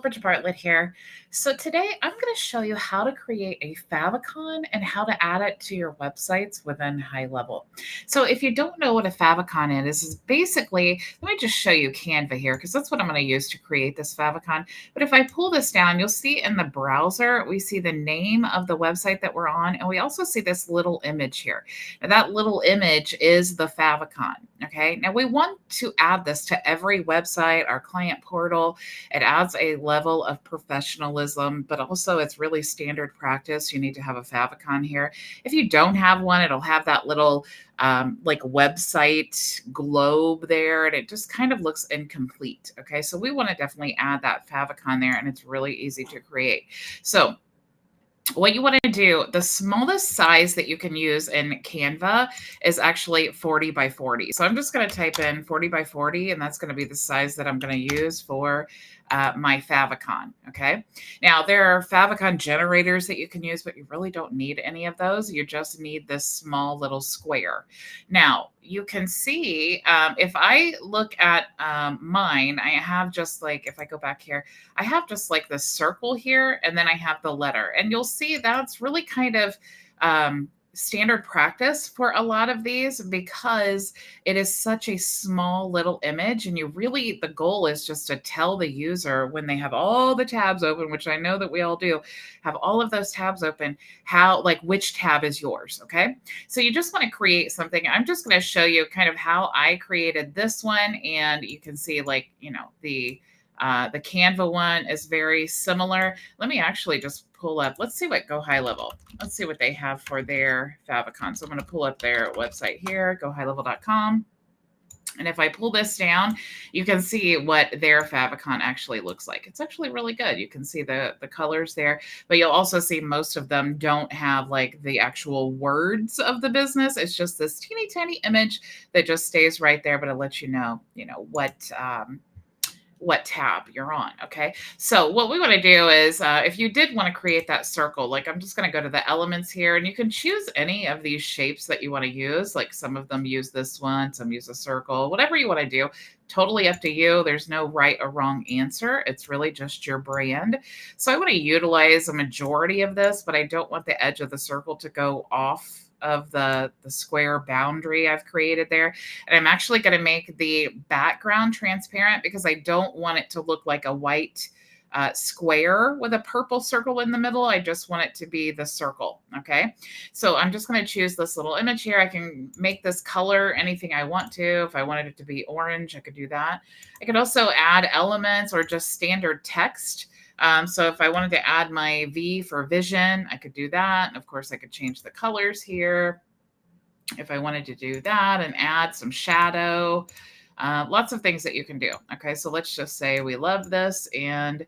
Bridget Bartlett here. So today I'm going to show you how to create a favicon and how to add it to your websites within HighLevel. So if you don't know what a favicon is basically, let me just show you Canva here because that's what I'm going to use to create this favicon. But if I pull this down, you'll see in the browser, we see the name of the website that we're on, and we also see this little image here. Now that little image is the favicon. Okay, now we want to add this to every website, our client portal. It adds a level of professionalism, but also it's really standard practice. You need to have a favicon here. If you don't have one, it'll have that little like website globe there, and it just kind of looks incomplete. Okay, so we want to definitely add that favicon there, and it's really easy to create. So what you want to do, the smallest size that you can use in Canva is actually 40 by 40. So I'm just going to type in 40 by 40, and that's going to be the size that I'm going to use for my favicon. Okay. Now there are favicon generators that you can use, but you really don't need any of those. You just need this small little square. Now you can see if I look at mine, I have just like, if I go back here, I have just like the circle here, and then I have the letter, and you'll see that's really kind of standard practice for a lot of these because it is such a small little image, and you really, the goal is just to tell the user when they have all the tabs open, which I know that we all do, have all of those tabs open, how, like, which tab is yours. Okay. So you just want to create something. I'm just going to show you kind of how I created this one. And you can see, like, you know, the Canva one is very similar. Let me actually just pull up. Let's see what Go HighLevel. Let's see what they have for their favicon. So I'm going to pull up their website here, gohighlevel.com. And if I pull this down, you can see what their favicon actually looks like. It's actually really good. You can see the colors there, but you'll also see most of them don't have like the actual words of the business. It's just this teeny tiny image that just stays right there, but it lets you know what tab you're on. Okay. So what we want to do is if you did want to create that circle, like I'm just going to go to the elements here, and you can choose any of these shapes that you want to use. Like some of them use this one, some use a circle, whatever you want to do. Totally up to you. There's no right or wrong answer. It's really just your brand. So I want to utilize a majority of this, but I don't want the edge of the circle to go off of the square boundary I've created there. And I'm actually going to make the background transparent because I don't want it to look like a white square with a purple circle in the middle. I just want it to be the circle. Okay. So I'm just going to choose this little image here. I can make this color anything I want to. If I wanted it to be orange, I could do that. I could also add elements or just standard text. So if I wanted to add my V for vision, I could do that. And of course I could change the colors here if I wanted to do that and add some shadow, lots of things that you can do. Okay. So let's just say we love this, and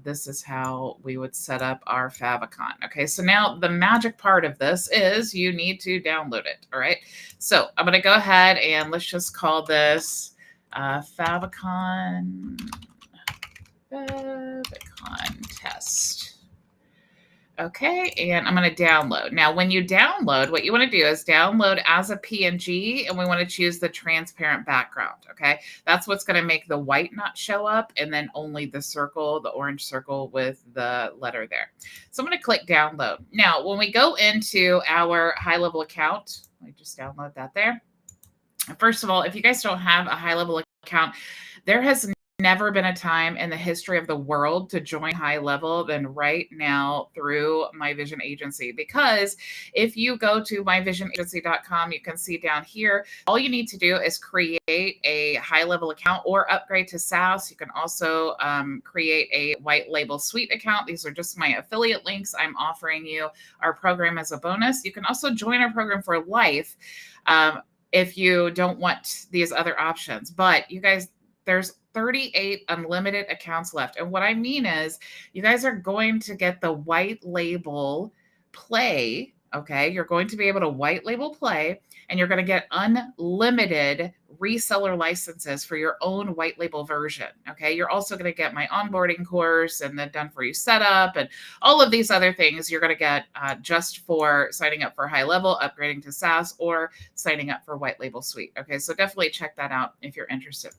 this is how we would set up our favicon. Okay. So now the magic part of this is you need to download it. All right. So I'm going to go ahead and let's just call this favicon test. Okay, and I'm going to download. Now, when you download, what you want to do is download as a PNG, and we want to choose the transparent background. Okay, that's what's going to make the white not show up, and then only the circle, the orange circle with the letter there. So I'm going to click download. Now, when we go into our HighLevel account, let me just download that there. First of all, if you guys don't have a HighLevel account, there has never been a time in the history of the world to join HighLevel than right now through My Vision Agency. Because if you go to myvisionagency.com, you can see down here, all you need to do is create a HighLevel account or upgrade to SaaS. You can also create a white label suite account. These are just my affiliate links. I'm offering you our program as a bonus. You can also join our program for life if you don't want these other options. But you guys, there's 38 unlimited accounts left. And what I mean is you guys are going to get the white label play. Okay. You're going to be able to white label play, and you're going to get unlimited reseller licenses for your own white label version. Okay. You're also going to get my onboarding course and the done for you setup and all of these other things you're going to get just for signing up for HighLevel, upgrading to SaaS, or signing up for white label suite. Okay. So definitely check that out if you're interested.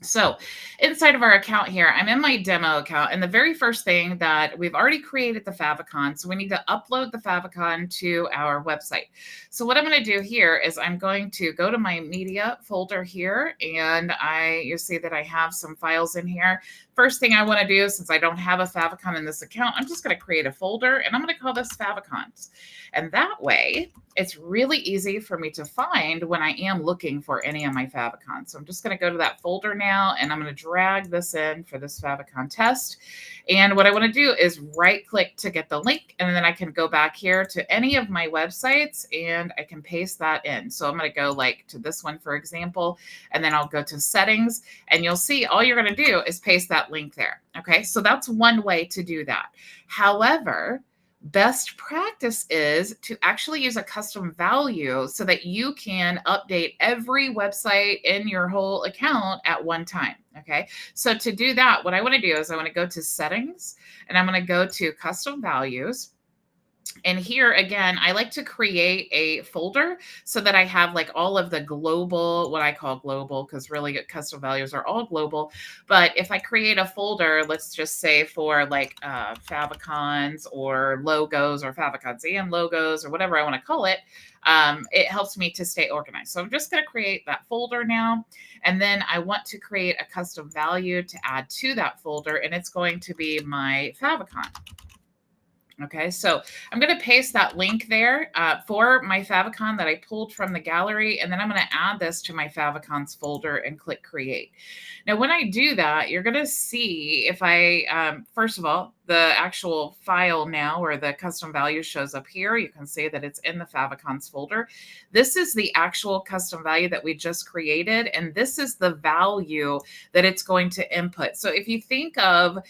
So inside of our account here, I'm in my demo account, and the very first thing that we've already created the favicon. So we need to upload the favicon to our website. So what I'm going to do here is I'm going to go to my media folder here, and you see that I have some files in here. First thing I want to do, since I don't have a favicon in this account, I'm just going to create a folder, and I'm going to call this favicons. And that way, it's really easy for me to find when I am looking for any of my favicons. So I'm just going to go to that folder now, and I'm going to drag this in for this favicon test. And what I want to do is right click to get the link, and then I can go back here to any of my websites and I can paste that in. So I'm going to go like to this one, for example, and then I'll go to settings, and you'll see all you're going to do is paste that link there. Okay, so that's one way to do that. However, best practice is to actually use a custom value so that you can update every website in your whole account at one time. Okay, so to do that, what I want to do is I want to go to settings, and I'm going to go to custom values. And here again, I like to create a folder so that I have like all of the global, what I call global, because really custom values are all global. But if I create a folder, let's just say for like favicons or logos or favicons and logos or whatever I want to call it, it helps me to stay organized. So I'm just going to create that folder now. And then I want to create a custom value to add to that folder, and it's going to be my favicon. Okay, so I'm going to paste that link there for my favicon that I pulled from the gallery, and then I'm going to add this to my favicons folder and click create. Now, when I do that, you're going to see if I, first of all, the actual file now where the custom value shows up here, you can see that it's in the favicons folder. This is the actual custom value that we just created, and this is the value that it's going to input. So if you think of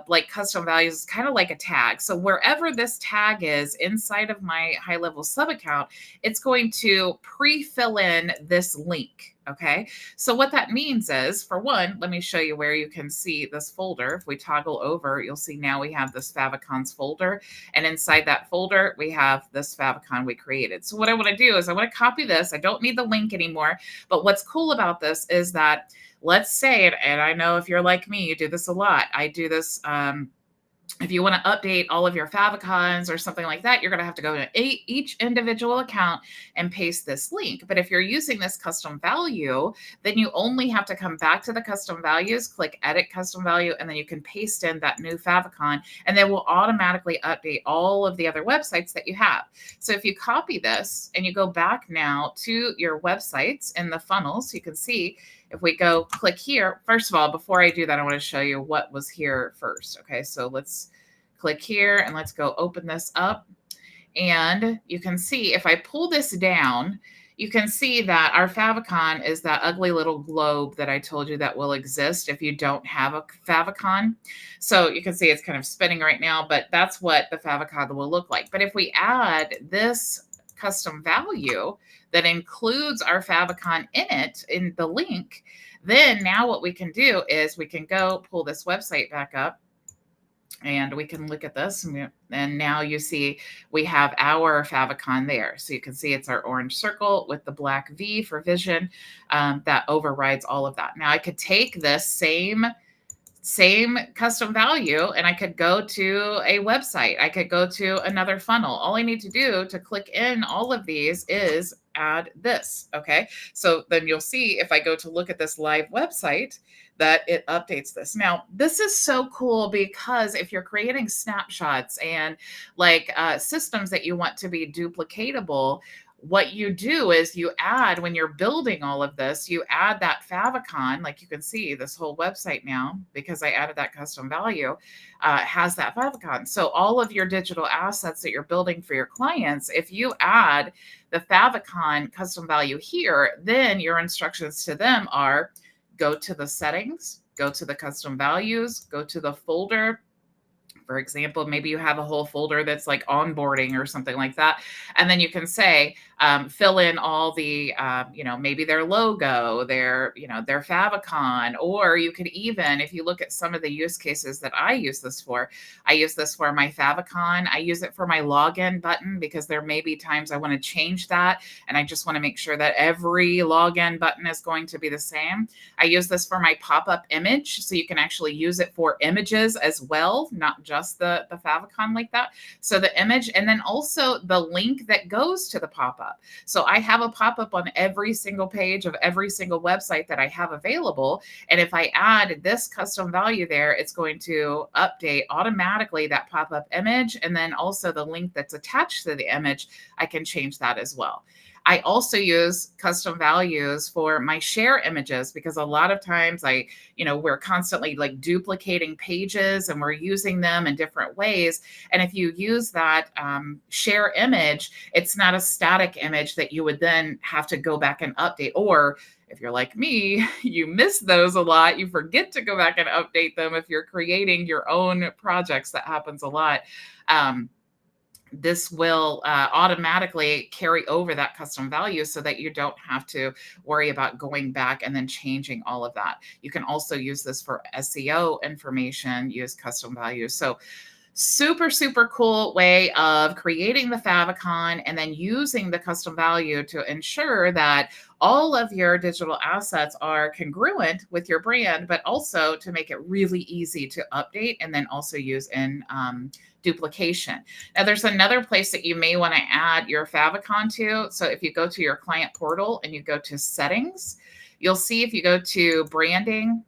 like custom values, kind of like a tag. So wherever this tag is inside of my HighLevel sub account, it's going to pre-fill in this link. Okay, so what that means is, for one, let me show you where you can see this folder. If we toggle over, you'll see now we have this favicons folder, and inside that folder, we have this favicon we created. So what I want to do is I want to copy this. I don't need the link anymore, but what's cool about this is that, let's say, and I know if you're like me, you do this a lot. I do this, if you want to update all of your favicons or something like that, you're going to have to go to each individual account and paste this link. But if you're using this custom value, then you only have to come back to the custom values, click edit custom value, and then you can paste in that new favicon, and then we'll automatically update all of the other websites that you have. So if you copy this and you go back now to your websites in the funnels, you can see if we go click here, first of all, before I do that, I want to show you what was here first. Okay, so let's click here and let's go open this up. And you can see if I pull this down, you can see that our favicon is that ugly little globe that I told you that will exist if you don't have a favicon. So you can see it's kind of spinning right now, but that's what the favicon will look like. But if we add this custom value that includes our favicon in it, in the link, then now what we can do is we can go pull this website back up, and we can look at this, and now you see we have our favicon there. So you can see it's our orange circle with the black V for vision that overrides all of that. Now I could take this same custom value and I could go to a website. I could go to another funnel. All I need to do to click in all of these is add this. Okay, so then you'll see if I go to look at this live website that it updates this. Now, this is so cool because if you're creating snapshots and like systems that you want to be duplicatable, what you do is you add, when you're building all of this, you add that favicon. Like you can see this whole website now, because I added that custom value, has that favicon. So all of your digital assets that you're building for your clients, if you add the favicon custom value here, then your instructions to them are go to the settings, go to the custom values, go to the folder. For example, maybe you have a whole folder that's like onboarding or something like that. And then you can say, fill in all the, maybe their logo, their favicon, or you could even, if you look at some of the use cases that I use this for, I use this for my favicon. I use it for my login button because there may be times I want to change that, and I just want to make sure that every login button is going to be the same. I use this for my pop-up image, so you can actually use it for images as well, not just the favicon like that. So the image, and then also the link that goes to the pop-up. So I have a pop-up on every single page of every single website that I have available. And if I add this custom value there, it's going to update automatically that pop-up image. And then also the link that's attached to the image, I can change that as well. I also use custom values for my share images because a lot of times we're constantly like duplicating pages and we're using them in different ways. And if you use that share image, it's not a static image that you would then have to go back and update. Or if you're like me, you miss those a lot. You forget to go back and update them if you're creating your own projects. That happens a lot. This will automatically carry over that custom value so that you don't have to worry about going back and then changing all of that. You can also use this for SEO information, use custom values. So super, super cool way of creating the favicon and then using the custom value to ensure that all of your digital assets are congruent with your brand, but also to make it really easy to update and then also use in duplication. Now, there's another place that you may want to add your favicon to. So if you go to your client portal and you go to settings, you'll see if you go to branding,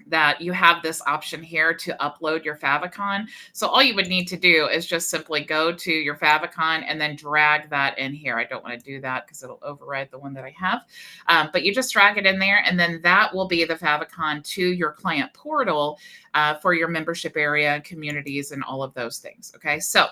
that you have this option here to upload your favicon. So all you would need to do is just simply go to your favicon and then drag that in here. I don't want to do that because it'll override the one that I have. But you just drag it in there, and then that will be the favicon to your client portal for your membership area, communities, and all of those things. Okay, so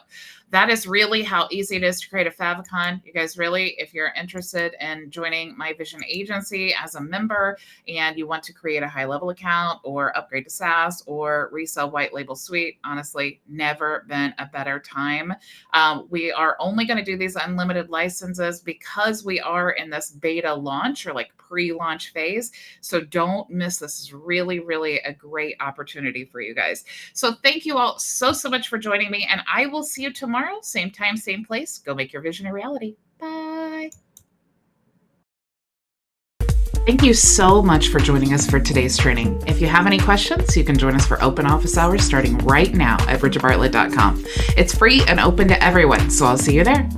that is really how easy it is to create a favicon. You guys really, if you're interested in joining my vision agency as a member and you want to create a HighLevel account or upgrade to SaaS or resell white label suite, honestly, never been a better time. We are only going to do these unlimited licenses because we are in this beta launch or like pre-launch phase. So don't miss this. This is really, really a great opportunity for you guys. So thank you all so much for joining me, and I will see you tomorrow, same time, same place. Go make your vision a reality. Bye. Thank you so much for joining us for today's training. If you have any questions, you can join us for open office hours starting right now at bridgetbartlett.com. It's free and open to everyone, so I'll see you there.